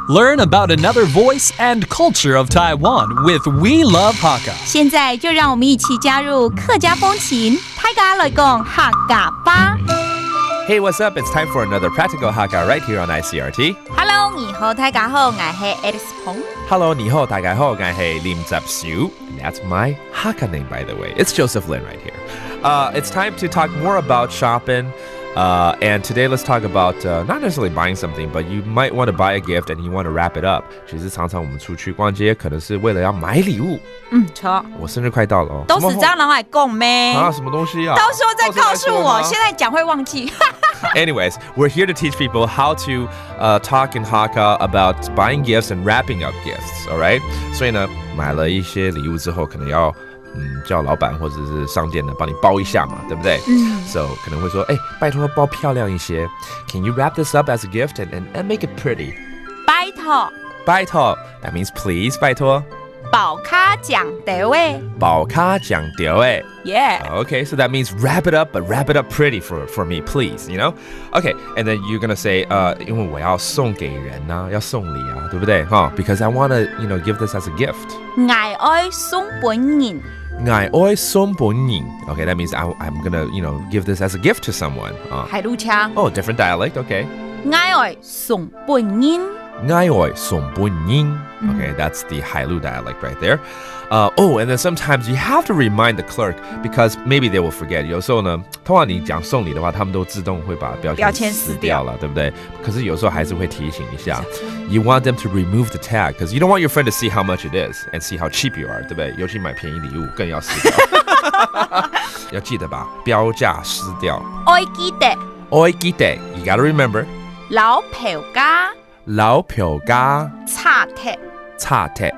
Learn about another voice and culture of Taiwan with We Love Hakka. 现在就让我们一起加入客家风情，大家来讲客家吧。Hey, what's up? It's time for another practical Hakka right here on ICRT. Hello， 你好，大家好，我係 Alice 彭。Hello, 你好，大家好，我係林澤少. That's my Hakka name, by the way. It's Joseph Lin right here. It's time to talk more about shopping. And today let's talk about not necessarily buying something, but you might want to buy a gift and you want to wrap it up. 其实常常我们出去逛街，可能是为了要买礼物。错。我生日快到了哦。都是这样来讲咩？啊，什么东西啊？到时候再告诉我，现在讲会忘记。Anyways, we're here to teach people how to talk in Hakka about buying gifts and wrapping up gifts. All right? 所以呢，买了一些礼物之后，可能要叫老板或者是商店呢帮你包一下嘛，对不对？So 可能会说，拜托包漂亮一些。Can you wrap this up as a gift and make it pretty? 拜托。拜托 that means please 拜托。保卡奖得位。保卡奖得位。Yeah. Okay, so that means wrap it up, but wrap it up pretty for me, please, you know? Okay, and then you're gonna say, 因为我要送给人啊，要送礼啊，对不对？Because I wanna, give this as a gift. 我愛送本人。我愛送本人. Okay, that means I'm gonna, give this as a gift to someone. 海陸腔。Oh, different dialect, okay. 我愛送本人。我愛送本人. Okay, that's the Hailu dialect right there. And then sometimes you have to remind the clerk because maybe they will forget. 有时候呢，通常你讲送礼的话，他们都自动会把标签撕掉了，对不对？可是有时候还是会提醒一下。You want them to remove the tag because you don't want your friend to see how much it is and see how cheap you are, 对不对？尤其买便宜礼物更要撕掉。要记得把标价撕掉。愛記得。愛記得 You gotta remember. 老票價。老票價。差貼。差貼。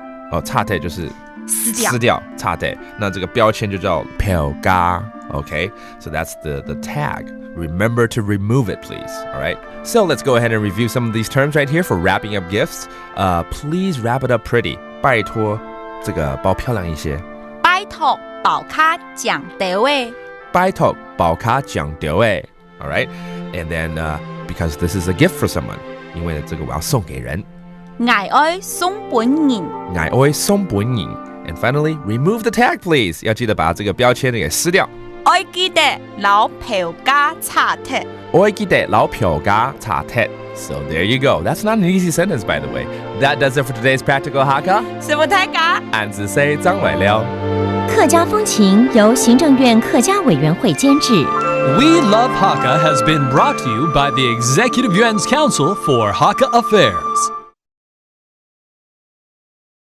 差貼就是撕掉差貼。那这个标签就叫票價。Okay, so that's the tag. Remember to remove it, please. All right. So let's go ahead and review some of these terms right here for wrapping up gifts. Please wrap it up pretty. 拜托，这个包漂亮一些。拜托，保卡獎得位。拜托，保卡獎得位。All right. And then because this is a gift for someone. 因为这个我要送给人。我愛送本人。我愛送本人。And finally, remove the tag, please. 要記得把这个标签给撕掉。愛記得老票價差貼。愛記得老票價差貼。So there you go. That's not an easy sentence, by the way. That does it for today's practical Hakka. 什麼大家？俺只識張偉了。客家風情由行政院客家委員會監製。We Love Hakka has been brought to you by the Executive Yuan's Council for Hakka Affairs.